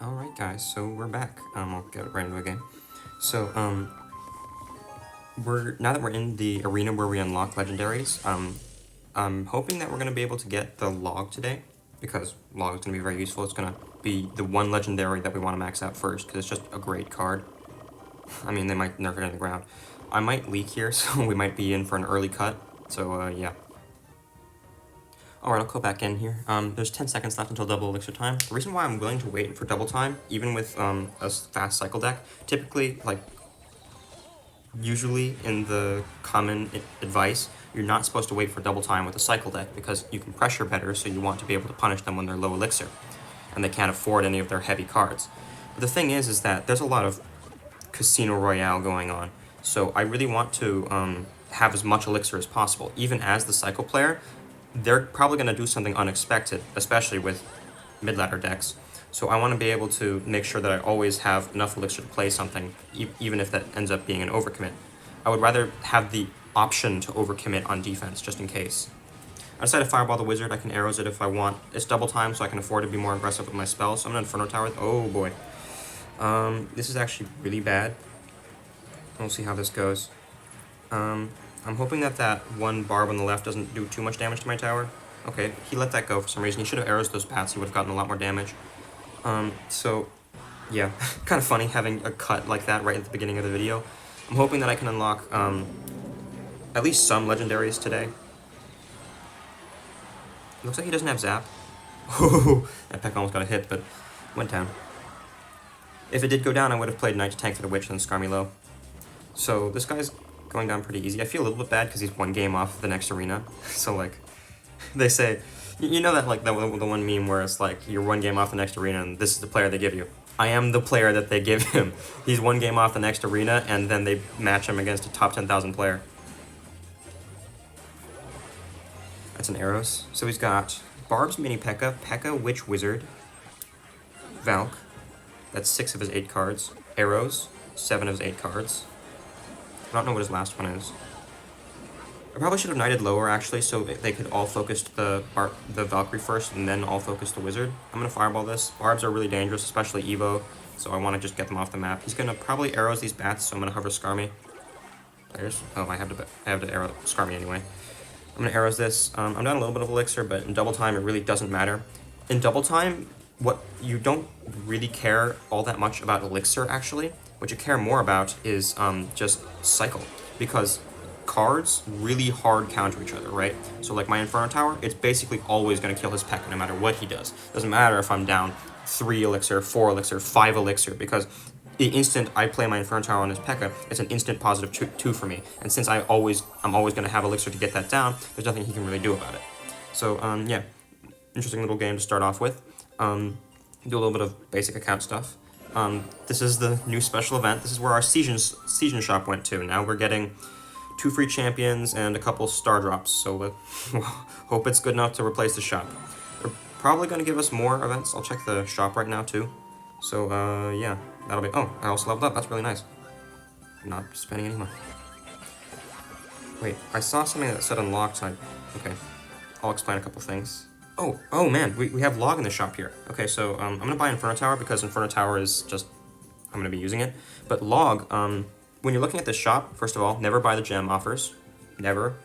Alright guys, so we're back. I'll get right into the game. So, now that we're in the arena where we unlock legendaries, I'm hoping that we're gonna be able to get the log today, because log is gonna be very useful. It's gonna be the one legendary that we want to max out first, because it's just a great card. I mean, they might nerf it in the ground. I might leak here, so we might be in for an early cut. So, yeah. Alright, I'll go back in here. There's 10 seconds left until double elixir time. The reason why I'm willing to wait for double time, even with a fast cycle deck, typically, like, usually in the common advice, you're not supposed to wait for double time with a cycle deck because you can pressure better, so you want to be able to punish them when they're low elixir, and they can't afford any of their heavy cards. But the thing is that there's a lot of Casino Royale going on, so I really want to have as much elixir as possible. Even as the cycle player, they're probably going to do something unexpected, especially with mid-ladder decks. So I want to be able to make sure that I always have enough elixir to play something, even if that ends up being an overcommit. I would rather have the option to overcommit on defense, just in case. I decided to Fireball the Wizard. I can Arrows it if I want. It's double time, so I can afford to be more aggressive with my spells. So I'm going to Inferno Tower. Oh boy. This is actually really bad. We'll see how this goes. I'm hoping that that one barb on the left doesn't do too much damage to my tower. Okay, he let that go for some reason. He should have arrows those bats. He would have gotten a lot more damage. So, yeah, kind of funny having a cut like that right at the beginning of the video. I'm hoping that I can unlock at least some legendaries today. Looks like he doesn't have Zap. Oh, that peck almost got a hit, but went down. If it did go down, I would have played Knight to tank for the Witch and Skarmy low. So this guy's going down pretty easy. I feel a little bit bad because he's one game off the next arena. So, like, they say, you know that, like, the one meme where it's like, you're one game off the next arena and this is the player they give you. I am the player that they give him. He's one game off the next arena and then they match him against a top 10,000 player. That's an Arrows. So he's got Barb's Mini P.E.K.K.A, P.E.K.K.A, Witch Wizard, Valk. That's 6 of his 8 cards. Arrows, 7 of his 8 cards. I don't know what his last one is. I probably should have knighted lower, actually, so they could all focus the Valkyrie first and then all focus the Wizard. I'm going to Fireball this. Barbs are really dangerous, especially Evo, so I want to just get them off the map. He's going to probably Arrows these bats, so I'm going to hover Skarmy. Players? Oh, I have to arrow Skarmy anyway. I'm going to Arrows this. I'm down a little bit of elixir, but in double time, it really doesn't matter. In double time, what you don't really care all that much about elixir, actually. What you care more about is just cycle, because cards really hard counter each other, right? So like my Inferno Tower, it's basically always going to kill his P.E.K.K.A no matter what he does. Doesn't matter if I'm down 3 elixir, 4 elixir, 5 elixir, because the instant I play my Inferno Tower on his P.E.K.K.A, it's an instant positive 2 for me. And since I'm always going to have elixir to get that down, there's nothing he can really do about it. So, yeah, interesting little game to start off with. Do a little bit of basic account stuff. This is the new special event. This is where our season shop went to. Now we're getting 2 free champions and a couple star drops, so hope it's good enough to replace the shop. They're probably going to give us more events. I'll check the shop right now too. So yeah, that'll be... Oh, I also leveled up. That's really nice. I'm not spending any money. Wait, I saw something that said unlocked, so okay. I'll explain a couple things. Oh man, we have log in the shop here. Okay, so I'm gonna buy Inferno Tower because Inferno Tower is just... I'm gonna be using it. But log, when you're looking at this shop, first of all, never buy the gem offers. Never.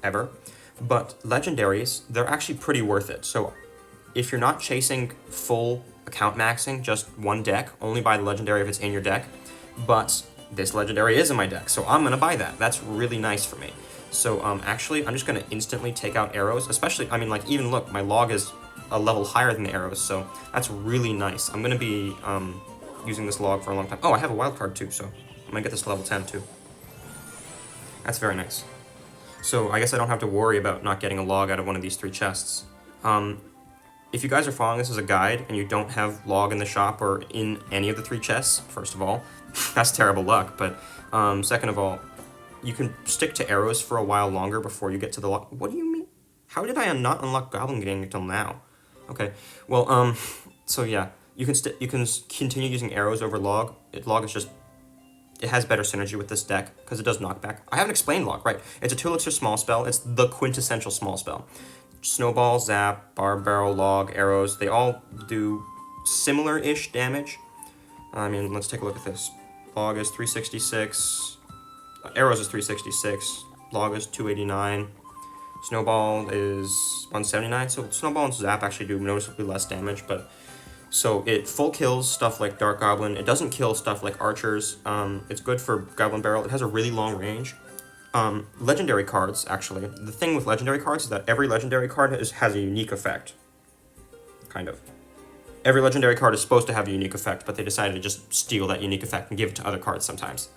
Ever. But legendaries, they're actually pretty worth it. So if you're not chasing full account maxing, just one deck, only buy the legendary if it's in your deck. But this legendary is in my deck, so I'm gonna buy that. That's really nice for me. So actually, I'm just gonna instantly take out arrows, especially, I mean, like, even look, my log is a level higher than the arrows, so that's really nice. I'm gonna be using this log for a long time. Oh, I have a wild card too, so I'm gonna get this to level 10 too. That's very nice. So I guess I don't have to worry about not getting a log out of one of these 3 chests. If you guys are following this as a guide and you don't have log in the shop or in any of the 3 chests, first of all, that's terrible luck, but second of all, you can stick to arrows for a while longer before you get to the log. What do you mean? How did I not unlock Goblin Gang until now? Okay, well, so yeah, you can continue using arrows over log. Log is just... It has better synergy with this deck, because it does knockback. I haven't explained log, right? It's a 2 elixir small spell. It's the quintessential small spell. Snowball, Zap, Barb Barrel, Log, Arrows, they all do similar-ish damage. I mean, let's take a look at this. Log is 366. Arrows is 366. Log is 289. Snowball is 179. So Snowball and Zap actually do noticeably less damage, but so it full kills stuff like Dark Goblin. It doesn't kill stuff like archers. It's good for Goblin Barrel. It has a really long range. Legendary cards, actually. The thing with legendary cards is that every legendary card has a unique effect. Kind of. Every legendary card is supposed to have a unique effect, but they decided to just steal that unique effect and give it to other cards sometimes.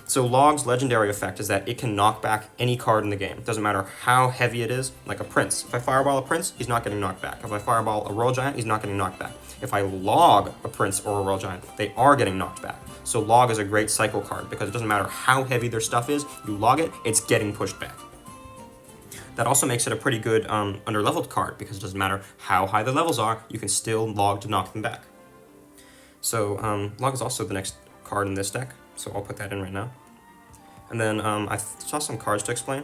So Log's legendary effect is that it can knock back any card in the game. It doesn't matter how heavy it is, like a Prince. If I Fireball a Prince, he's not getting knocked back. If I Fireball a Royal Giant, he's not getting knocked back. If I Log a Prince or a Royal Giant, they are getting knocked back. So Log is a great cycle card because it doesn't matter how heavy their stuff is, you log it, it's getting pushed back. That also makes it a pretty good under-leveled card because it doesn't matter how high the levels are, you can still log to knock them back. So Log is also the next card in this deck, so I'll put that in right now. And then I saw some cards to explain,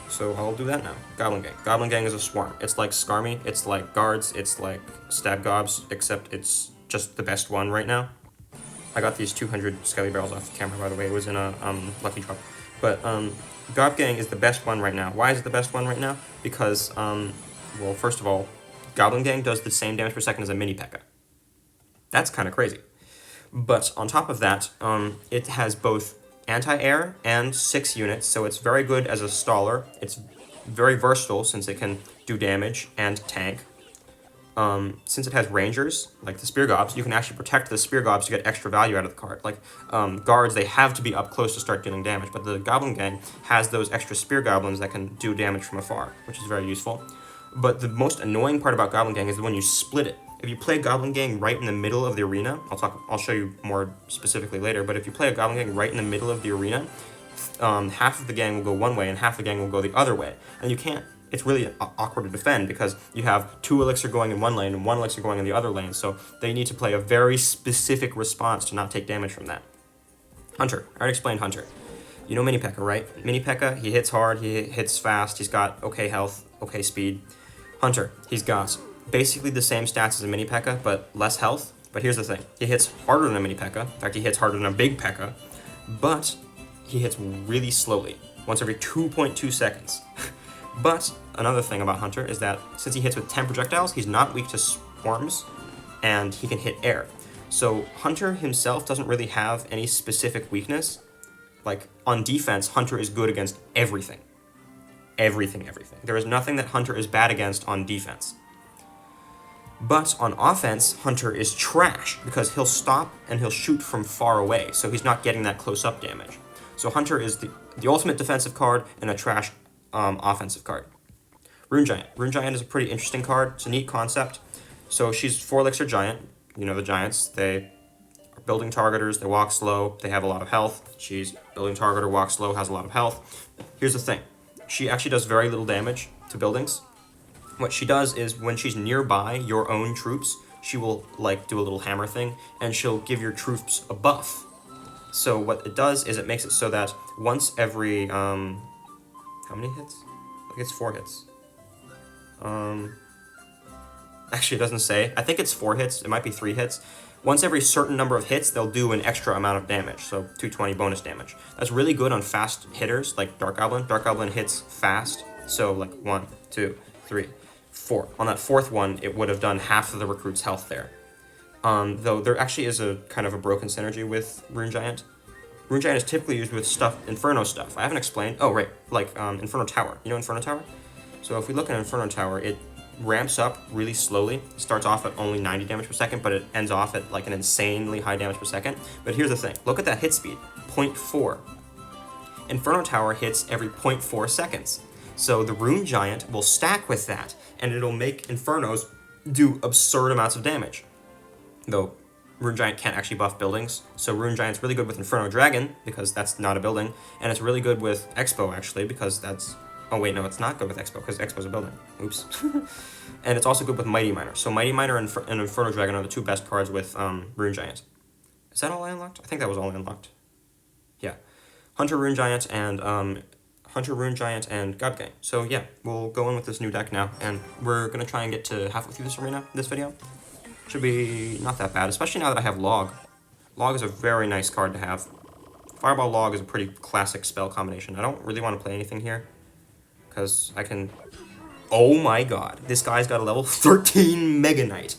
so I'll do that now. Goblin Gang. Goblin Gang is a swarm. It's like Skarmy, it's like Guards, it's like Stab Gobs, except it's just the best one right now. I got these 200 Skelly Barrels off the camera, by the way. It was in a lucky drop. But Gob Gang is the best one right now. Why is it the best one right now? Because, well, first of all, Goblin Gang does the same damage per second as a mini P.E.K.K.A. That's kind of crazy. But on top of that, it has both anti-air and 6 units, so it's very good as a staller. It's very versatile since it can do damage and tank. Since it has rangers, like the Spear Gobs, you can actually protect the Spear Gobs to get extra value out of the card. Like, Guards, they have to be up close to start dealing damage, but the Goblin Gang has those extra Spear Goblins that can do damage from afar, which is very useful. But the most annoying part about Goblin Gang is when you split it. If you play Goblin Gang right in the middle of the arena, I'll show you more specifically later, but if you play a Goblin Gang right in the middle of the arena, half of the gang will go one way and half the gang will go the other way. And you can't, it's really awkward to defend because you have 2 Elixir going in one lane and 1 Elixir going in the other lane, so they need to play a very specific response to not take damage from that. Hunter. I already explained Hunter. You know Mini P.E.K.K.A, right? Mini P.E.K.K.A, he hits hard, he hits fast, he's got okay health, okay speed. Hunter, he's got basically the same stats as a Mini P.E.K.K.A, but less health. But here's the thing, he hits harder than a Mini P.E.K.K.A. In fact, he hits harder than a big P.E.K.K.A, but he hits really slowly, once every 2.2 seconds. But another thing about Hunter is that since he hits with 10 projectiles, he's not weak to swarms, and he can hit air. So Hunter himself doesn't really have any specific weakness. Like, on defense, Hunter is good against everything. Everything. There is nothing that Hunter is bad against on defense. But on offense, Hunter is trash, because he'll stop and he'll shoot from far away, so he's not getting that close-up damage. So Hunter is the ultimate defensive card and a trash offensive card. Rune Giant. Rune Giant is a pretty interesting card. It's a neat concept. So she's 4 Elixir Giant. You know the Giants. They are building targeters. They walk slow. They have a lot of health. She's building targeter, walks slow, has a lot of health. Here's the thing. She actually does very little damage to buildings. What she does is when she's nearby your own troops, she will like do a little hammer thing and she'll give your troops a buff. So what it does is it makes it so that once every, how many hits? I think it's 4 hits. Actually it doesn't say. I think it's 4 hits. It might be 3 hits. Once every certain number of hits, they'll do an extra amount of damage, so 220 bonus damage. That's really good on fast hitters like Dark Goblin. Dark Goblin hits fast, so like 1, 2, 3, 4. On that 4th one, it would have done half of the recruit's health there. Though there actually is a kind of a broken synergy with Rune Giant. Rune Giant is typically used with Inferno stuff. I haven't explained. Oh, right, like Inferno Tower. You know Inferno Tower? So if we look at Inferno Tower, it ramps up really slowly. It starts off at only 90 damage per second, but it ends off at like an insanely high damage per second. But here's the thing. Look at that hit speed, 0.4. Inferno Tower hits every 0.4 seconds. So the Rune Giant will stack with that, and it'll make Infernos do absurd amounts of damage. Though Rune Giant can't actually buff buildings, so Rune Giant's really good with Inferno Dragon, because that's not a building, and it's really good with Expo, actually, because that's... Oh wait, no, it's not good with Expo, because Expo's a building. Oops. And it's also good with Mighty Miner. So Mighty Miner and Inferno Dragon are the 2 best cards with Rune Giant. Is that all I unlocked? I think that was all I unlocked. Yeah. Hunter Rune Giant and Hunter, Rune Giant, and God Gang. So yeah, we'll go in with this new deck now, and we're gonna try and get to halfway through this arena, this video. Should be not that bad, especially now that I have Log. Log is a very nice card to have. Fireball Log is a pretty classic spell combination. I don't really want to play anything here, because I can... Oh my god, this guy's got a level 13 Mega Knight.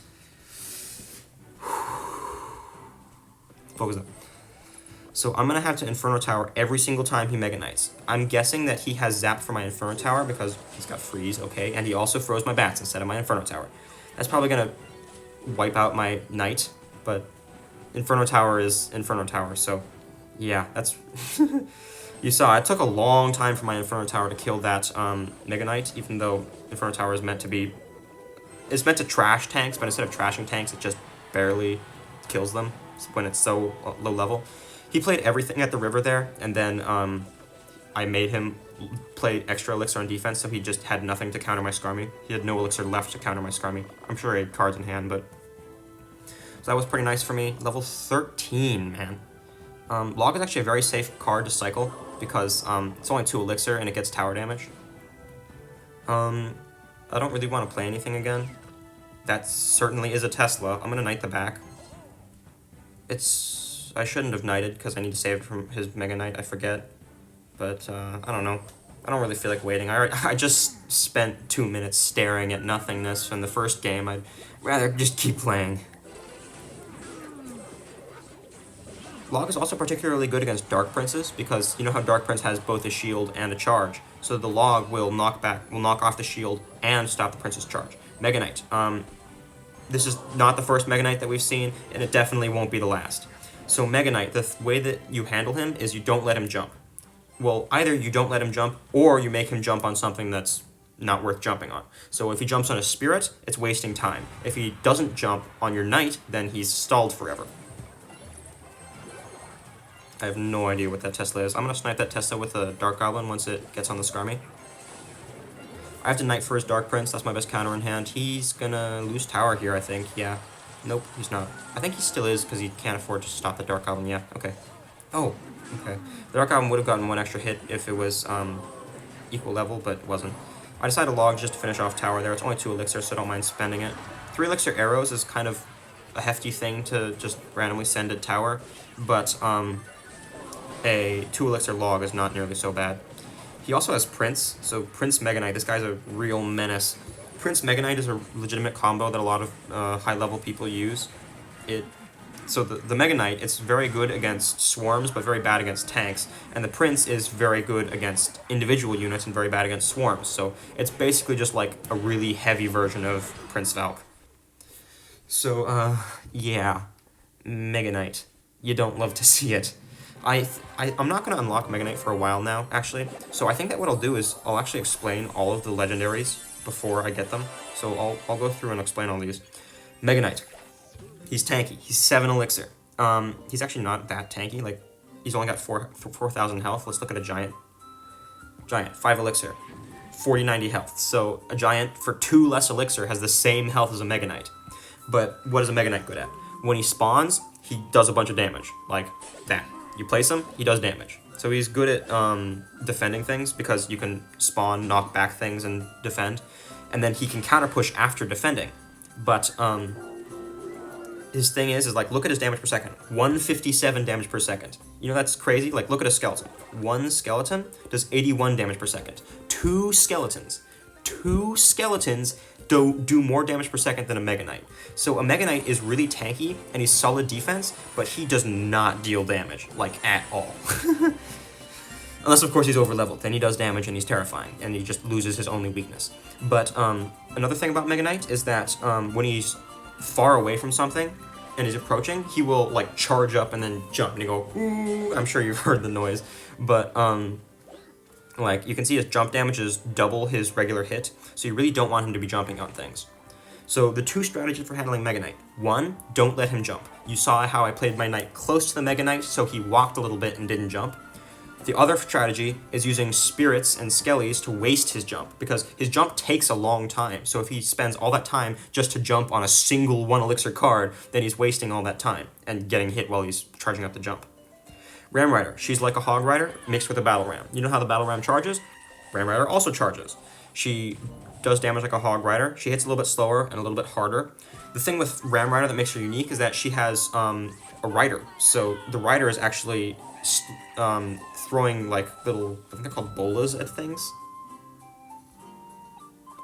Focus up. So I'm going to have to Inferno Tower every single time he Mega Knights. I'm guessing that he has Zap for my Inferno Tower because he's got Freeze, okay, and he also froze my bats instead of my Inferno Tower. That's probably going to wipe out my Knight, but Inferno Tower is Inferno Tower, so yeah, that's... You saw, it took a long time for my Inferno Tower to kill that Mega Knight, even though Inferno Tower is meant to be... It's meant to trash tanks, but instead of trashing tanks, it just barely kills them when it's so low level. He played everything at the river there, and then I made him play extra elixir on defense, so he just had nothing to counter my Skarmy. He had no elixir left to counter my Skarmy. I'm sure he had cards in hand, but... So that was pretty nice for me. Level 13, man. Log is actually a very safe card to cycle, because it's only 2 elixir, and it gets tower damage. I don't really want to play anything again. That certainly is a Tesla. I'm going to Knight the back. I shouldn't have Knighted, because I need to save it from his Mega Knight, I forget. But, I don't know. I don't really feel like waiting. I just spent 2 minutes staring at nothingness from the first game. I'd rather just keep playing. Log is also particularly good against Dark Princes, because you know how Dark Prince has both a shield and a charge. So the Log will knock off the shield and stop the Prince's charge. Mega Knight. This is not the first Mega Knight that we've seen, and it definitely won't be the last. So Mega Knight, the way that you handle him is you don't let him jump. Well, either you don't let him jump, or you make him jump on something that's not worth jumping on. So if he jumps on a Spirit, it's wasting time. If he doesn't jump on your Knight, then he's stalled forever. I have no idea what that Tesla is. I'm going to snipe that Tesla with a Dark Goblin once it gets on the Skarmy. I have to Knight for his Dark Prince. That's my best counter in hand. He's going to lose tower here, I think. Yeah. Nope, he's not. I think he still is because he can't afford to stop the Dark Goblin. Yeah, okay. Oh, okay. The Dark Goblin would have gotten 1 extra hit if it was equal level, but it wasn't. I decided to Log just to finish off tower there. It's only 2 elixir, so I don't mind spending it. 3 elixir arrows is kind of a hefty thing to just randomly send at tower, but a 2 elixir Log is not nearly so bad. He also has Prince, so Prince Mega Knight, this guy's a real menace. Prince Mega Knight is a legitimate combo that a lot of high-level people use. So the Mega Knight, it's very good against swarms, but very bad against tanks, and the Prince is very good against individual units and very bad against swarms, so it's basically just like a really heavy version of Prince Valk. So, yeah, Mega Knight. You don't love to see it. I'm not going to unlock Mega Knight for a while now, actually. So I think that what I'll do is I'll actually explain all of the legendaries before I get them. So I'll go through and explain all these. Mega Knight. He's tanky. He's 7 elixir. He's actually not that tanky. Like, he's only got 4,000 health. Let's look at a Giant. Giant, 5 elixir. 4090 health. So a Giant for 2 less elixir has the same health as a Mega Knight. But what is a Mega Knight good at? When he spawns, he does a bunch of damage. Like that. You place him, he does damage. So he's good at defending things because you can spawn, knock back things, and defend. And then he can counter push after defending. But his thing is like, look at his damage per second. 157 damage per second. You know, that's crazy. Like, look at a skeleton. 1 skeleton does 81 damage per second. 2 skeletons do more damage per second than a Mega Knight. So a Mega Knight is really tanky, and he's solid defense, but he does not deal damage, like, at all. Unless, of course, he's over-leveled. Then he does damage, and he's terrifying, and he just loses his only weakness. But another thing about Mega Knight is that when he's far away from something, and he's approaching, he will, like, charge up and then jump, and you go, ooh, I'm sure you've heard the noise. But, like, you can see his jump damage is double his regular hit, so you really don't want him to be jumping on things. So the 2 strategies for handling Mega Knight. 1, don't let him jump. You saw how I played my Knight close to the Mega Knight, so he walked a little bit and didn't jump. The other strategy is using Spirits and Skellies to waste his jump, because his jump takes a long time, so if he spends all that time just to jump on a single 1 elixir card, then he's wasting all that time, and getting hit while he's charging up the jump. Ram Rider, she's like a Hog Rider mixed with a Battle Ram. You know how the Battle Ram charges? Ram Rider also charges. She does damage like a Hog Rider. She hits a little bit slower and a little bit harder. The thing with Ram Rider that makes her unique is that she has a rider. So the rider is actually throwing like little, I think they're called bolas at things.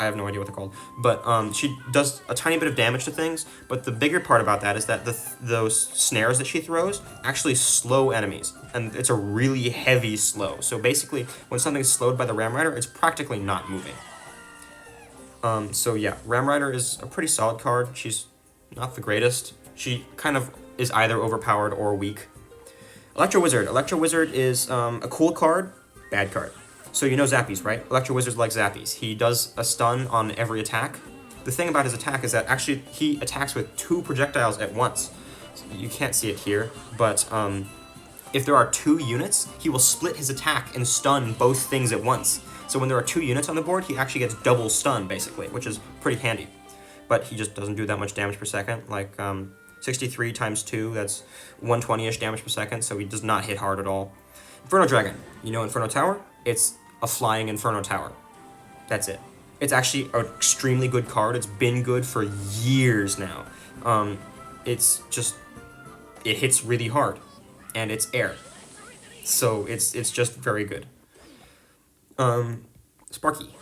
I have no idea what they're called, but she does a tiny bit of damage to things, but the bigger part about that is that those snares that she throws actually slow enemies, and it's a really heavy slow. So basically, when something's slowed by the Ram Rider, it's practically not moving. So yeah, Ram Rider is a pretty solid card. She's not the greatest. She kind of is either overpowered or weak. Electro Wizard. Electro Wizard is a cool card, bad card. So you know Zappies, right? Electro Wizard's like Zappies. He does a stun on every attack. The thing about his attack is that actually he attacks with 2 projectiles at once. So you can't see it here, but if there are 2 units, he will split his attack and stun both things at once. So when there are 2 units on the board, he actually gets double stun, basically, which is pretty handy. But he just doesn't do that much damage per second. Like 63 times 2, that's 120-ish damage per second, so he does not hit hard at all. Inferno Dragon. You know Inferno Tower? It's a flying Inferno Tower. That's it. It's actually an extremely good card. It's been good for years now. It's just, it hits really hard, and it's air. So it's just very good. Sparky.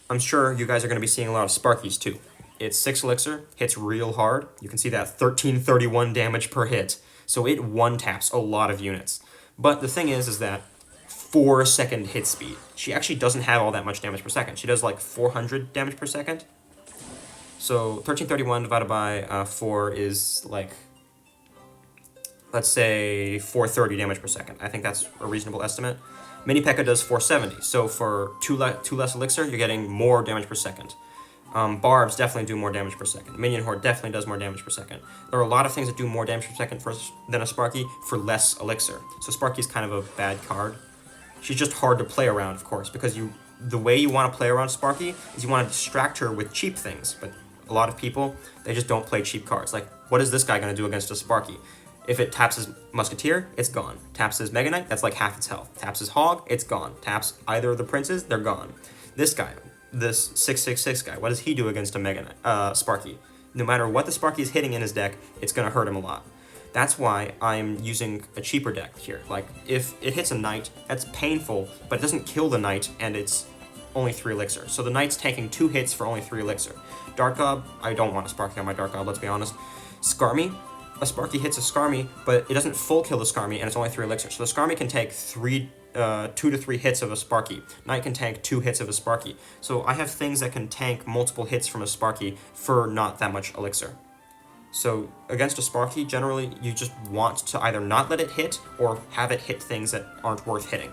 I'm sure you guys are going to be seeing a lot of Sparkies too. It's 6 elixir, hits real hard. You can see that 1331 damage per hit. So it one-taps a lot of units. But the thing is that 4-second hit speed. She actually doesn't have all that much damage per second. She does like 400 damage per second. So 1331 divided by 4 is like, let's say 430 damage per second. I think that's a reasonable estimate. Mini P.E.K.K.A. does 470. So for 2 less elixir, you're getting more damage per second. Barbs definitely do more damage per second. Minion Horde definitely does more damage per second. There are a lot of things that do more damage per second than a Sparky for less elixir. So Sparky's kind of a bad card. She's just hard to play around, of course, because the way you want to play around Sparky is you want to distract her with cheap things. But a lot of people, they just don't play cheap cards. Like, what is this guy going to do against a Sparky? If it taps his Musketeer, it's gone. Taps his Mega Knight, that's like half its health. Taps his Hog, it's gone. Taps either of the Princes, they're gone. This guy, this 666 guy, what does he do against a Mega Knight, Sparky? No matter what the Sparky is hitting in his deck, it's going to hurt him a lot. That's why I'm using a cheaper deck here. Like, if it hits a Knight, that's painful, but it doesn't kill the Knight, and it's only 3 elixir. So the Knight's taking 2 hits for only 3 elixir. Dark Gob, I don't want a Sparky on my Dark Gob, let's be honest. Skarmy, a Sparky hits a Skarmy, but it doesn't full kill the Skarmy, and it's only 3 elixir. So the Skarmy can take 2 to 3 hits of a Sparky. Knight can tank 2 hits of a Sparky. So I have things that can tank multiple hits from a Sparky for not that much elixir. So against a Sparky, generally, you just want to either not let it hit or have it hit things that aren't worth hitting.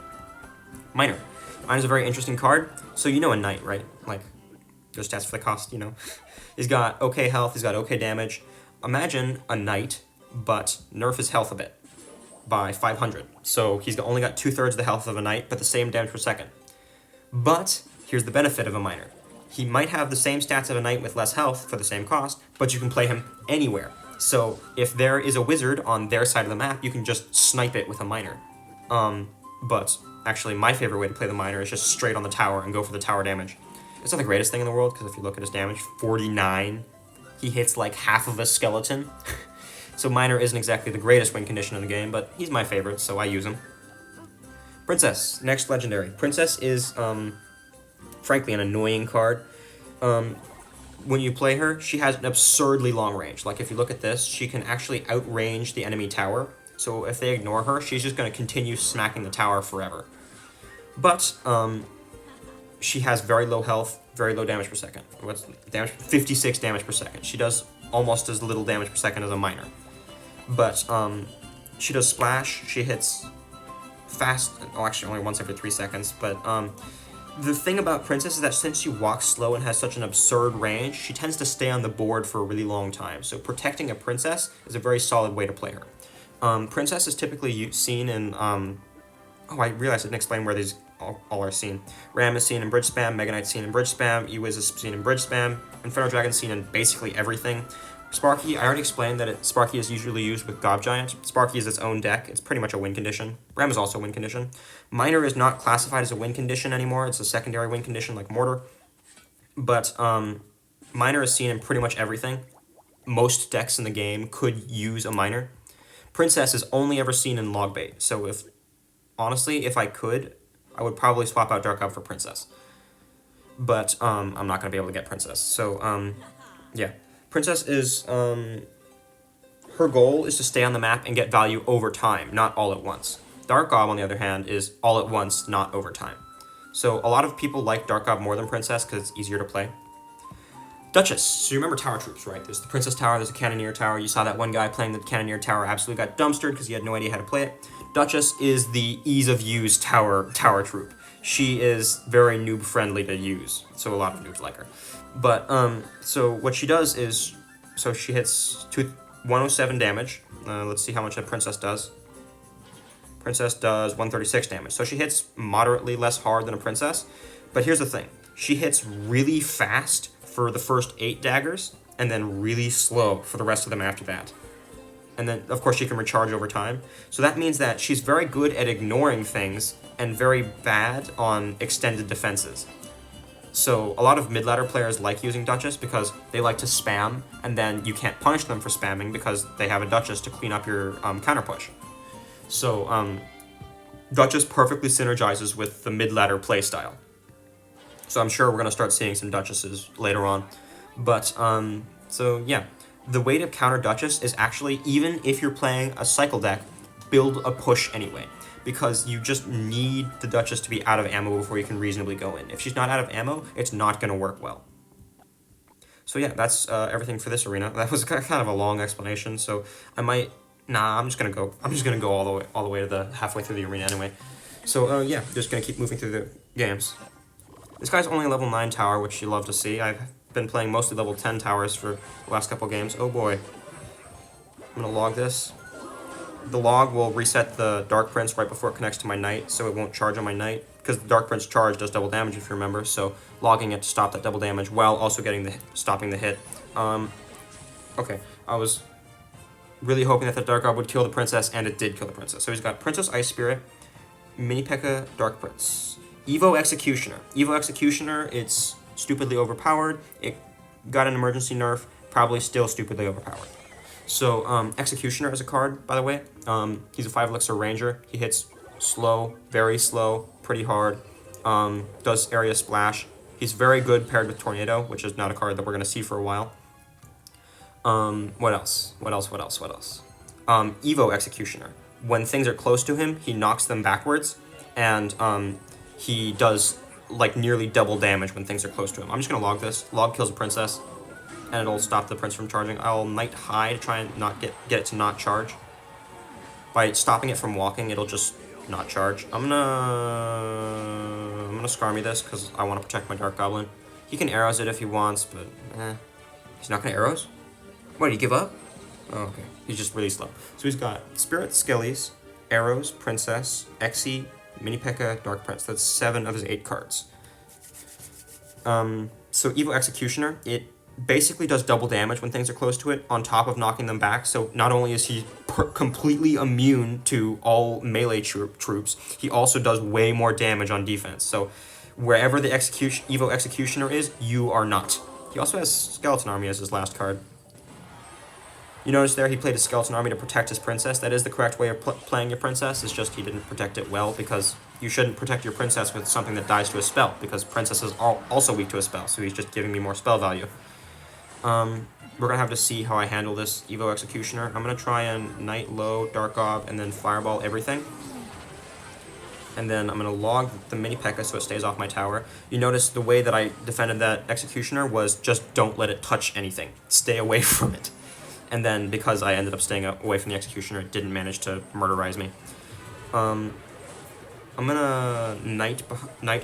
Miner. Miner's a very interesting card. So you know a Knight, right? Like, there's stats for the cost, you know. He's got okay health, he's got okay damage. Imagine a Knight, but nerf his health a bit by 500. So he's only got 2/3 the health of a Knight, but the same damage per second. But here's the benefit of a Miner. He might have the same stats of a Knight with less health for the same cost, but you can play him anywhere. So if there is a wizard on their side of the map, you can just snipe it with a Miner. But actually my favorite way to play the Miner is just straight on the tower and go for the tower damage. It's not the greatest thing in the world, because if you look at his damage, 49. He hits like half of a skeleton. So Miner isn't exactly the greatest win condition in the game, but he's my favorite, so I use him. Princess, next legendary. Princess is, frankly, an annoying card. When you play her, she has an absurdly long range. Like, if you look at this, she can actually outrange the enemy tower. So if they ignore her, she's just going to continue smacking the tower forever. But, she has very low health, very low damage per second. What's damage? 56 damage per second. She does almost as little damage per second as a Miner. But, she does splash, she hits fast, oh, actually only once every 3 seconds, but, the thing about Princess is that since she walks slow and has such an absurd range, she tends to stay on the board for a really long time. So protecting a Princess is a very solid way to play her. Princess is typically seen in, oh, I realized I didn't explain where these all are seen. Ram is seen in bridge spam, Mega Knight's seen in bridge spam, Ewiz is seen in bridge spam, Inferno Dragon's seen in basically everything. Sparky, I already explained that Sparky is usually used with Gob Giant. Sparky is its own deck. It's pretty much a win condition. Ram is also a win condition. Miner is not classified as a win condition anymore. It's a secondary win condition like Mortar. But Miner is seen in pretty much everything. Most decks in the game could use a Miner. Princess is only ever seen in Logbait. So honestly, if I could, I would probably swap out Dark Gob for Princess. But I'm not going to be able to get Princess. So yeah. Princess is, her goal is to stay on the map and get value over time, not all at once. Dark Gob, on the other hand, is all at once, not over time. So a lot of people like Dark Gob more than Princess because it's easier to play. Duchess. So you remember tower troops, right? There's the Princess Tower, there's a Cannoneer Tower. You saw that one guy playing the Cannoneer Tower absolutely got dumpstered because he had no idea how to play it. Duchess is the ease of use tower troop. She is very noob friendly to use, so a lot of noobs like her. But so what she does is, so she hits 107 damage. Let's see how much a Princess does. Princess does 136 damage. So she hits moderately less hard than a Princess. But here's the thing. She hits really fast for the first 8 daggers, and then really slow for the rest of them after that. And then, of course, she can recharge over time. So that means that she's very good at ignoring things and very bad on extended defenses. So a lot of mid-ladder players like using Duchess because they like to spam, and then you can't punish them for spamming because they have a Duchess to clean up your counter push. So Duchess perfectly synergizes with the mid-ladder playstyle. So I'm sure we're going to start seeing some Duchesses later on. But, so yeah. The way to counter Duchess is actually, even if you're playing a cycle deck, build a push anyway. Because you just need the Duchess to be out of ammo before you can reasonably go in. If she's not out of ammo, it's not going to work well. So yeah, that's everything for this arena. That was kind of a long explanation, so I might... Nah, I'm just gonna go all the way to the halfway through the arena anyway. So yeah, just gonna keep moving through the games. This guy's only level 9 tower, which you love to see. I've been playing mostly level 10 towers for the last couple games. Oh boy. I'm gonna log this. The log will reset the Dark Prince right before it connects to my Knight, so it won't charge on my Knight, because the Dark Prince charge does double damage if you remember, so logging it to stop that double damage while also stopping the hit. Okay, I was really hoping that the Dark Gob would kill the Princess, and it did kill the Princess. So he's got Princess Ice Spirit, Mini P.E.K.K.A. Dark Prince. Evo Executioner. Evo Executioner, it's stupidly overpowered. It got an emergency nerf, probably still stupidly overpowered. So, Executioner is a card, by the way. He's a 5 elixir ranger. He hits slow, very slow, pretty hard. Does area splash. He's very good paired with Tornado, which is not a card that we're going to see for a while. What else? Evo Executioner. When things are close to him, he knocks them backwards, and he does like nearly double damage when things are close to him. I'm just gonna log this. Log kills a princess, and it'll stop the prince from charging. I'll Knight High to try and not get it to not charge. By stopping it from walking, it'll just not charge. I'm gonna Skarmy this because I want to protect my Dark Goblin. He can arrows it if he wants, but he's not gonna arrows. What, did he give up? Oh, okay. He's just really slow. So he's got Spirit, Skellies, Arrows, Princess, Exy, Mini P.E.K.K.A., Dark Prince. That's 7 of his 8 cards. So Evo Executioner, it basically does double damage when things are close to it, on top of knocking them back. So not only is he completely immune to all melee troops, he also does way more damage on defense. So wherever the Evo Executioner is, you are not. He also has Skeleton Army as his last card. You notice there he played a Skeleton Army to protect his princess. That is the correct way of playing your princess. It's just he didn't protect it well, because you shouldn't protect your princess with something that dies to a spell, because princesses are also weak to a spell, so he's just giving me more spell value. We're going to have to see how I handle this Evo Executioner. I'm going to try and Knight low, Dark Gob, and then Fireball everything. And then I'm going to log the Mini P.E.K.K.A. so it stays off my tower. You notice the way that I defended that Executioner was just don't let it touch anything. Stay away from it. And then, because I ended up staying away from the Executioner, it didn't manage to murderize me. I'm gonna Knight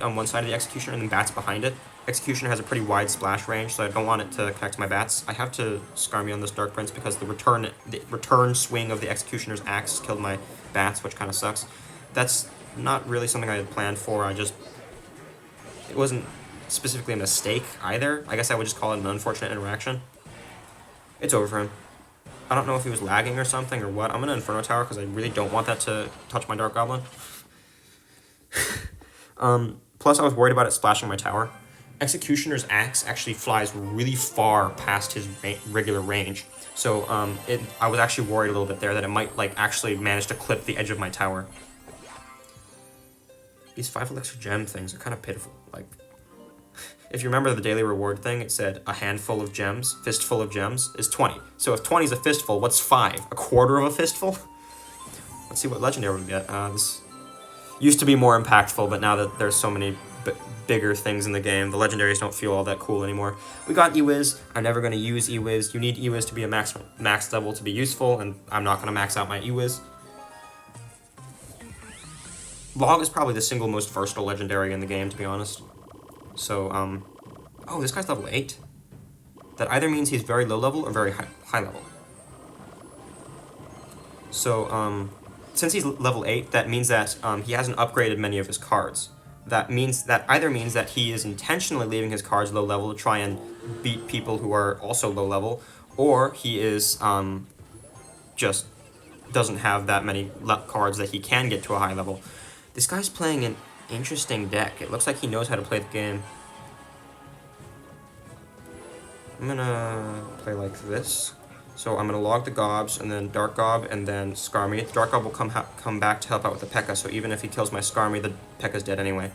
on one side of the Executioner and then Bats behind it. Executioner has a pretty wide splash range, so I don't want it to connect to my Bats. I have to Skarmy on this Dark Prince because the return swing of the Executioner's axe killed my Bats, which kind of sucks. That's not really something I had planned for. It wasn't specifically a mistake either. I guess I would just call it an unfortunate interaction. It's over for him. I don't know if he was lagging or something or what. I'm gonna Inferno Tower because I really don't want that to touch my Dark Goblin. Plus, I was worried about it splashing my tower. Executioner's Axe actually flies really far past his regular range. So I was actually worried a little bit there that it might like actually manage to clip the edge of my tower. These 5 elixir gem things are kind of pitiful. Like, if you remember the daily reward thing, it said a handful of gems, fistful of gems, is 20. So if 20 is a fistful, what's 5? A quarter of a fistful? Let's see what legendary we get. This used to be more impactful, but now that there's so many bigger things in the game, the legendaries don't feel all that cool anymore. We got Ewiz. I'm never going to use Ewiz. You need Ewiz to be a max level to be useful, and I'm not going to max out my Ewiz. Log is probably the single most versatile legendary in the game, to be honest. So, oh, this guy's level 8. That either means he's very low level or very high level. So, since he's level 8, that means that he hasn't upgraded many of his cards. That either means that he is intentionally leaving his cards low level to try and beat people who are also low level, or he is just doesn't have that many cards that he can get to a high level. This guy's playing an interesting deck. It looks like he knows how to play the game. I'm gonna play like this. So I'm gonna log the gobs, and then Dark Gob, and then Skarmy. The Dark Gob will come back to help out with the P.E.K.K.A, so even if he kills my Skarmy, the P.E.K.K.A's dead anyway.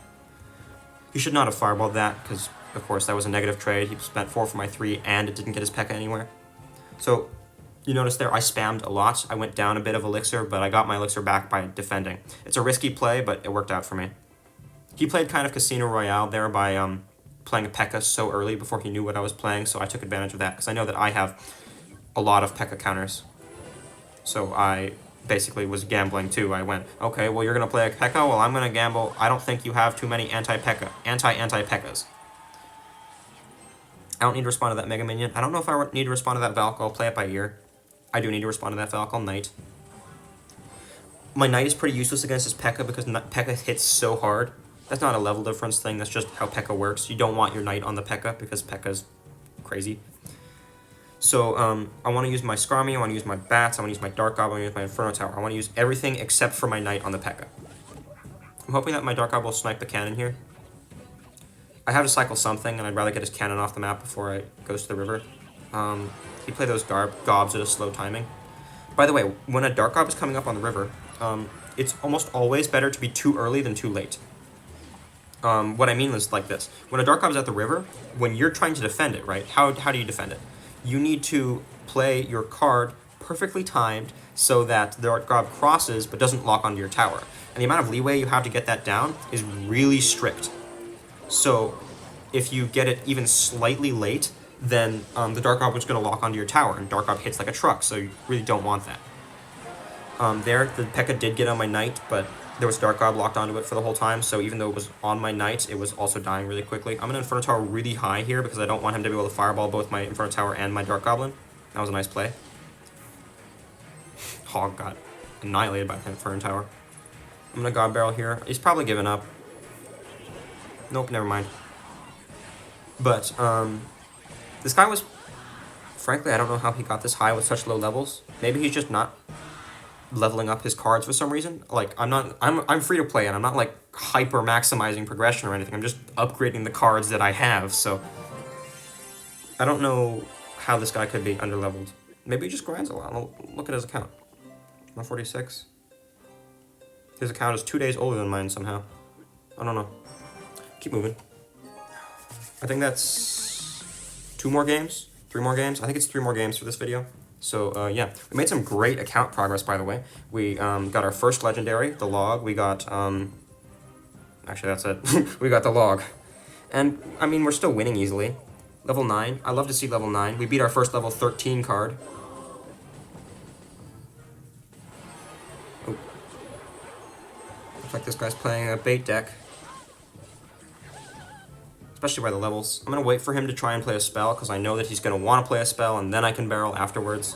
He should not have fireballed that, because, of course, that was a negative trade. He spent 4 for my 3, and it didn't get his P.E.K.K.A anywhere. So, you notice there, I spammed a lot. I went down a bit of elixir, but I got my elixir back by defending. It's a risky play, but it worked out for me. He played kind of Casino Royale there by playing a P.E.K.K.A so early before he knew what I was playing, so I took advantage of that, because I know that I have a lot of P.E.K.K.A counters. So I basically was gambling too. I went, okay, well, you're going to play a P.E.K.K.A, well, I'm going to gamble. I don't think you have too many anti-P.E.K.K.As. I don't need to respond to that Mega Minion. I don't know if I need to respond to that Valk. I'll play it by ear. I do need to respond to that Valk. I'll Knight. My Knight is pretty useless against his P.E.K.K.A because P.E.K.K.A hits so hard. That's not a level difference thing. That's just how P.E.K.K.A works. You don't want your Knight on the P.E.K.K.A because P.E.K.K.A's crazy. So I want to use my Skarmy, I want to use my Bats, I want to use my Dark Goblin, I want to use my Inferno Tower. I want to use everything except for my Knight on the P.E.K.K.A. I'm hoping that my Dark Goblin will snipe the cannon here. I have to cycle something, and I'd rather get his cannon off the map before it goes to the river. He played those gobs at a slow timing. By the way, when a Dark Gob is coming up on the river, it's almost always better to be too early than too late. What I mean is like this. When a Dark Gob is at the river, when you're trying to defend it, right, how do you defend it? You need to play your card perfectly timed so that the Dark Gob crosses but doesn't lock onto your tower. And the amount of leeway you have to get that down is really strict. So if you get it even slightly late, then the Dark Gob is going to lock onto your tower, and Dark Gob hits like a truck, so you really don't want that. There, the P.E.K.K.A did get on my Knight, but there was Dark Gob locked onto it for the whole time, so even though it was on my Knight, it was also dying really quickly. I'm going to Inferno Tower really high here because I don't want him to be able to fireball both my Inferno Tower and my Dark Goblin. That was a nice play. Hog got annihilated by the Inferno Tower. I'm going to God Barrel here. He's probably given up. Nope, never mind. But, this guy was... Frankly, I don't know how he got this high with such low levels. Maybe he's just not leveling up his cards for some reason. Like, I'm free to play, and I'm not, like, hyper maximizing progression or anything. I'm just upgrading the cards that I have, so... I don't know how this guy could be underleveled. Maybe he just grinds a lot. I'll look at his account. 146. His account is 2 days older than mine somehow. I don't know. Keep moving. I think that's 2 more games? 3 more games? I think it's 3 more games for this video. So, yeah. We made some great account progress, by the way. We got our first legendary, the log. We got, actually, that's it. We got the log. And, I mean, we're still winning easily. Level 9. I love to see level 9. We beat our first level 13 card. Oh. Looks like this guy's playing a bait deck. Especially by the levels. I'm going to wait for him to try and play a spell, because I know that he's going to want to play a spell, and then I can barrel afterwards.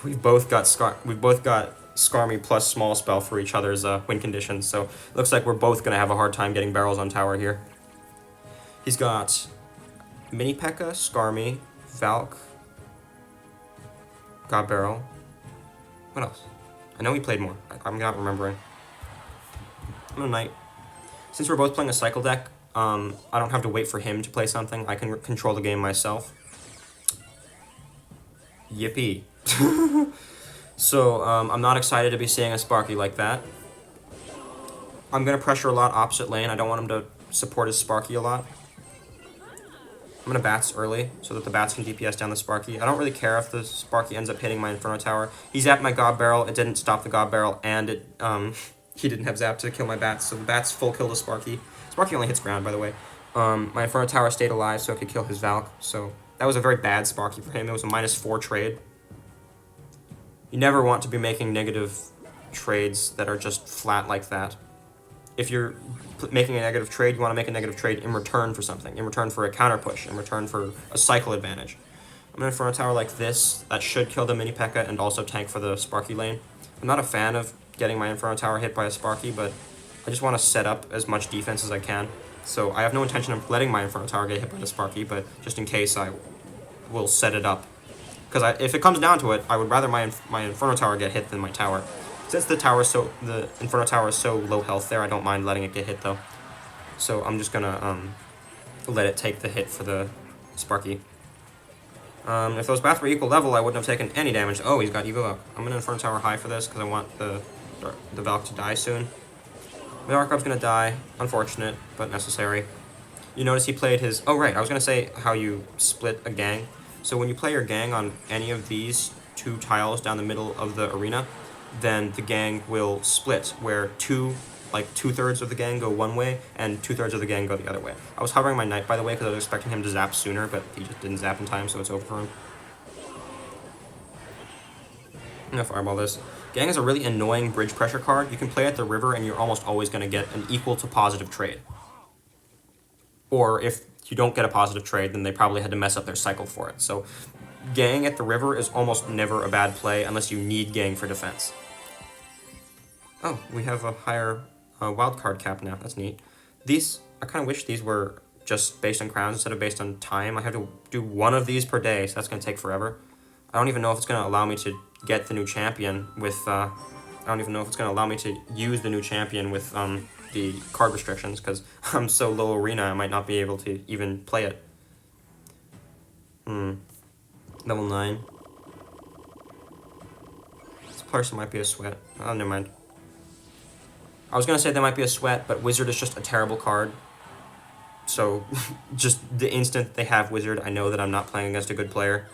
We've both got Skarmy plus small spell for each other's win conditions, so looks like we're both going to have a hard time getting barrels on tower here. He's got Mini P.E.K.K.A, Skarmy, Valk, God Barrel. What else? I know he played more. I'm not remembering. I'm gonna Knight. Since we're both playing a cycle deck, I don't have to wait for him to play something. I can control the game myself. Yippee. So, I'm not excited to be seeing a Sparky like that. I'm going to pressure a lot opposite lane. I don't want him to support his Sparky a lot. I'm going to Bats early so that the Bats can DPS down the Sparky. I don't really care if the Sparky ends up hitting my Inferno Tower. He zapped my God Barrel. It didn't stop the God Barrel, and it he didn't have Zap to kill my Bats, so the Bats full killed the Sparky. Sparky only hits ground, by the way. My Inferno Tower stayed alive so it could kill his Valk, so that was a very bad Sparky for him. It was a -4 trade. You never want to be making negative trades that are just flat like that. If you're making a negative trade, you want to make a negative trade in return for something, in return for a counter push, in return for a cycle advantage. I'm going to Inferno Tower like this. That should kill the Mini P.E.K.K.A and also tank for the Sparky lane. I'm not a fan of getting my Inferno Tower hit by a Sparky, but I just want to set up as much defense as I can. So I have no intention of letting my Inferno Tower get hit by the Sparky, but just in case, I will set it up. Because if it comes down to it, I would rather my Inferno Tower get hit than my tower. Since the Inferno Tower is so low health there, I don't mind letting it get hit though. So I'm just gonna let it take the hit for the Sparky. If those Bats were equal level, I wouldn't have taken any damage. Oh, he's got Evo Valk. I'm gonna Inferno Tower high for this because I want the Valk to die soon. The Dark Gob's gonna die. Unfortunate, but necessary. You notice he played his... Oh, right, I was gonna say how you split a gang. So when you play your gang on any of these 2 tiles down the middle of the arena, then the gang will split, where 2/3 of the gang go one way, and 2/3 of the gang go the other way. I was hovering my Knight, by the way, because I was expecting him to zap sooner, but he just didn't zap in time, so it's over for him. I'm gonna Fireball this. Gang is a really annoying bridge pressure card. You can play at the river, and you're almost always gonna get an equal to positive trade. Or if you don't get a positive trade, then they probably had to mess up their cycle for it. So gang at the river is almost never a bad play unless you need gang for defense. Oh, we have a higher wildcard cap now. That's neat. These, I kind of wish these were just based on crowns instead of based on time. I have to do 1 of these per day, so that's going to take forever. I don't even know if it's going to allow me to get the new champion with... I don't even know if it's going to allow me to use the new champion with... the card restrictions, because I'm so low arena, I might not be able to even play it. Level 9. This person might be a sweat. Oh, never mind. I was gonna say they might be a sweat, but Wizard is just a terrible card. So, just the instant they have Wizard, I know that I'm not playing against a good player.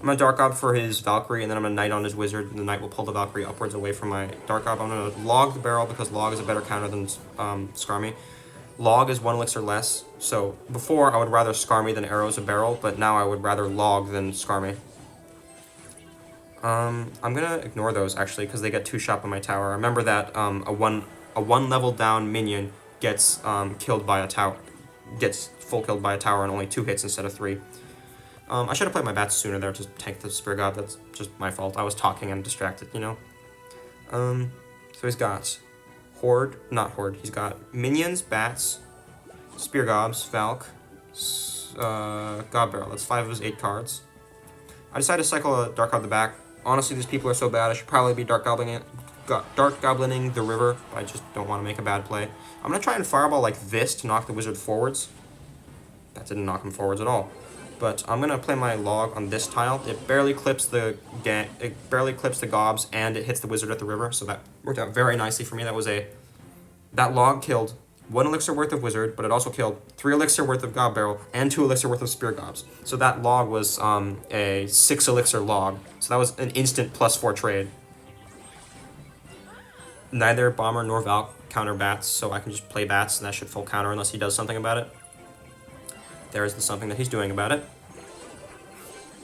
I'm gonna Dark Gob for his Valkyrie, and then I'm gonna Knight on his Wizard, and the Knight will pull the Valkyrie upwards away from my Dark Gob. I'm gonna Log the barrel, because Log is a better counter than Skarmy. Log is 1 elixir less, so before I would rather Skarmy than Arrows a barrel, but now I would rather Log than Skarmy. I'm gonna ignore those, actually, because they get 2-shot by my tower. Remember that a one level down minion gets killed by a tower, gets full killed by a tower and only 2 hits instead of 3. I should have played my Bats sooner there to tank the Spear God. That's just my fault. I was talking and distracted, you know? So he's got Horde, not Horde, he's got Minions, Bats, Spear Gobs, Valk, God Barrel. That's 5 of his 8 cards. I decided to cycle a Dark Gob the back. Honestly, these people are so bad, I should probably be Dark Goblining the river, but I just don't want to make a bad play. I'm going to try and Fireball like this to knock the Wizard forwards. That didn't knock him forwards at all. But I'm gonna play my Log on this tile. It barely clips the Gobs, and it hits the Wizard at the river, so that worked out very nicely for me. That Log killed 1 elixir worth of Wizard, but it also killed 3 elixir worth of God Barrel and 2 elixir worth of Spear Gobs. So that Log was a 6 elixir Log. So that was an instant +4 trade. Neither Bomber nor Valk counter Bats, so I can just play Bats, and that should full counter unless he does something about it. There's the something that he's doing about it.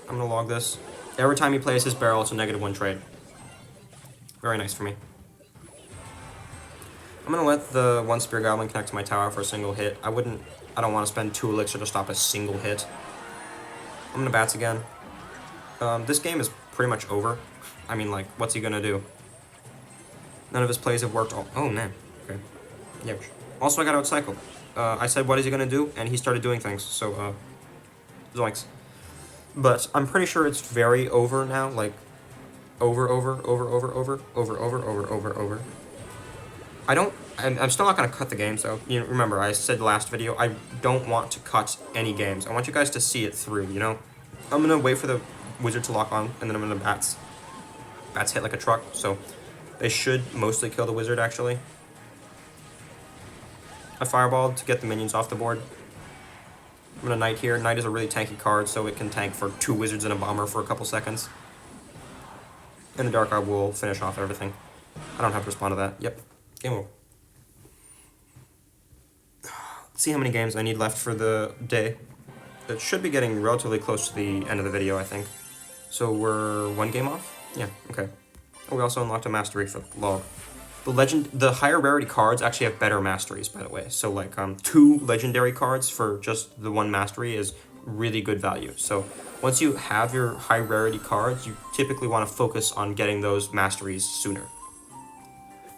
I'm going to Log this. Every time he plays his barrel, it's a -1 trade. Very nice for me. I'm going to let the 1 Spear Goblin connect to my tower for a single hit. I don't want to spend 2 elixir to stop a single hit. I'm going to Bats again. This game is pretty much over. I mean, like, what's he going to do? None of his plays have worked. Oh, man. Okay. Yeah. Also, I got outcycled. I said, what is he going to do? And he started doing things. So, Zoinks. But I'm pretty sure it's very over now, like over. I'm still not going to cut the game, so, you know, remember, I said last video, I don't want to cut any games. I want you guys to see it through, you know? I'm going to wait for the wizard to lock on, and then I'm going to bats. Bats hit like a truck, so they should mostly kill the wizard, actually. I fireballed to get the minions off the board. I'm going to knight here. Knight is a really tanky card, so it can tank for 2 wizards and a bomber for a couple seconds. And the Dark Orb will finish off everything. I don't have to respond to that. Yep. Game over. Let's see how many games I need left for the day. It should be getting relatively close to the end of the video, I think. So we're 1 game off? Yeah, okay. Oh, we also unlocked a mastery for log. The higher rarity cards actually have better masteries, by the way. So like 2 legendary cards for just the 1 mastery is really good value. So once you have your high rarity cards, you typically want to focus on getting those masteries sooner.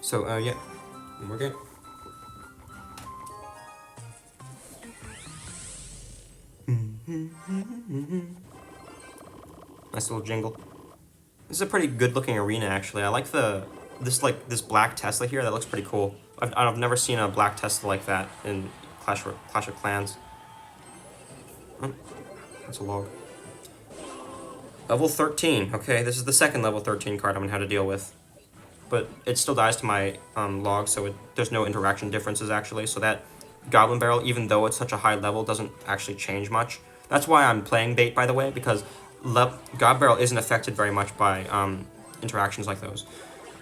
So yeah, 1 more game. Nice little jingle. This is a pretty good looking arena, actually. I like this black Tesla here. That looks pretty cool. I've never seen a black Tesla like that in Clash of Clans. Oh, that's a log. Level 13. Okay, this is the second level 13 card I'm gonna have to deal with. But it still dies to my log, so there's no interaction differences, actually. So that Goblin Barrel, even though it's such a high level, doesn't actually change much. That's why I'm playing bait, by the way, because God Barrel isn't affected very much by interactions like those.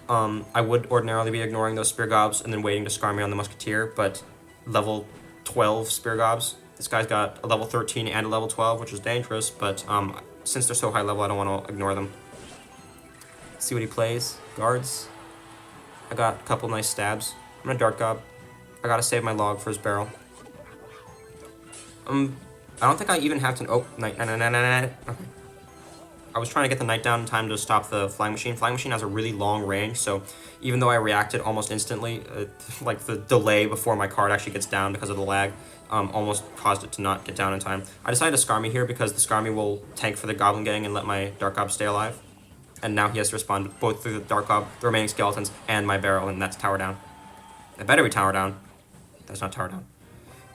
I would ordinarily be ignoring those Spear Gobs and then waiting to scar me on the Musketeer, but level 12 Spear Gobs, this guy's got a level 13 and a level 12, which is dangerous, but since they're so high level, I don't want to ignore them. Let's see what he plays. Guards. I got a couple nice stabs. I'm gonna Dart Gob. I gotta save my log for his barrel. I don't think I even have to... Oh, knight. Okay. I was trying to get the knight down in time to stop the flying machine. Flying machine has a really long range, so even though I reacted almost instantly, like the delay before my card actually gets down because of the lag, almost caused it to not get down in time. I decided to Skarmy here because the Skarmy will tank for the Goblin Gang and let my Dark Gob stay alive. And now he has to respond both through the Dark Gob, the remaining skeletons, and my barrel, and that's tower down. It better be tower down. That's not tower down.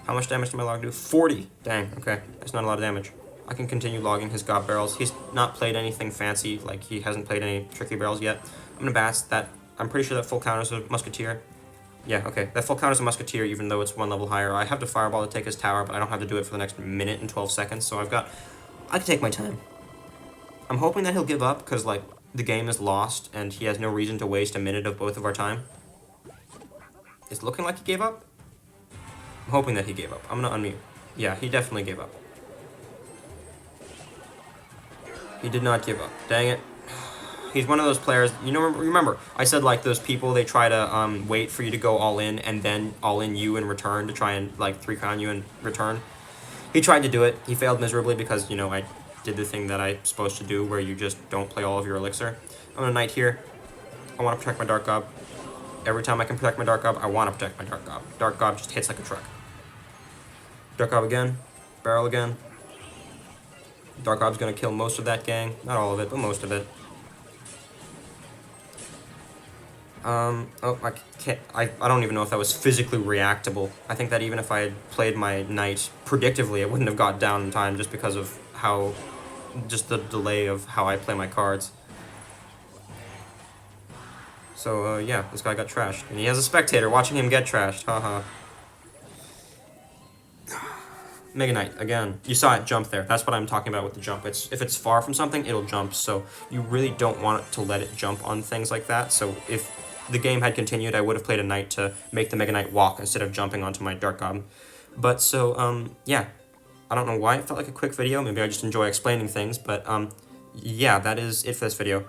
How much damage did my log do? 40! Dang, okay. That's not a lot of damage. I can continue logging his Gob barrels. He's not played anything fancy, like he hasn't played any tricky barrels yet. I'm gonna bats that. I'm pretty sure that full counters a Musketeer. Yeah, okay. That full counters a Musketeer even though it's 1 level higher. I have to Fireball to take his tower, but I don't have to do it for the next minute and 12 seconds, so I can take my time. I'm hoping that he'll give up, because, like, the game is lost, and he has no reason to waste a minute of both of our time. It's looking like he gave up? I'm hoping that he gave up. I'm gonna unmute. Yeah, he definitely gave up. He did not give up. Dang it. He's one of those players, you know, remember, I said, like, those people, they try to wait for you to go all in, and then all in you in return to try and, like, 3-crown you in return? He tried to do it. He failed miserably because, you know, I did the thing that I'm supposed to do where you just don't play all of your elixir. I'm gonna knight here. I want to protect my Dark Gob. Every time I can protect my Dark Gob, I want to protect my Dark Gob. Dark Gob just hits like a truck. Dark Gob again. Barrel again. Dark Gob's gonna kill most of that gang. Not all of it, but most of it. Oh, I can't, I don't even know if that was physically reactable. I think that even if I had played my knight predictively, it wouldn't have got down in time just because of how, just the delay of how I play my cards. So, yeah, this guy got trashed. And he has a spectator watching him get trashed, haha. Mega Knight, again. You saw it jump there. That's what I'm talking about with the jump. If it's far from something, it'll jump, so you really don't want to let it jump on things like that. So if the game had continued, I would have played a Knight to make the Mega Knight walk instead of jumping onto my Dark Goblin. But so, yeah. I don't know why it felt like a quick video. Maybe I just enjoy explaining things, but, yeah, that is it for this video.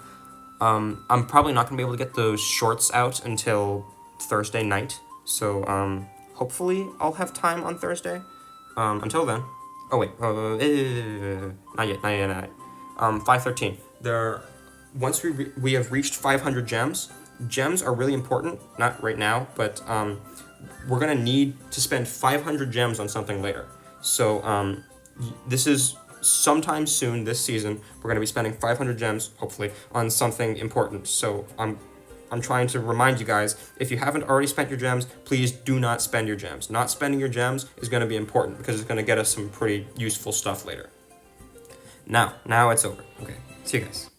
I'm probably not going to be able to get those shorts out until Thursday night, so, hopefully I'll have time on Thursday. Until then, oh wait, not yet. 513. Once we have reached 500 gems. Gems are really important, not right now, but we're gonna need to spend 500 gems on something later. So this is sometime soon this season, we're going to be spending 500 gems, hopefully, on something important. So I'm trying to remind you guys, if you haven't already spent your gems, please do not spend your gems. Not spending your gems is going to be important because it's going to get us some pretty useful stuff later. Now it's over. Okay, see you guys.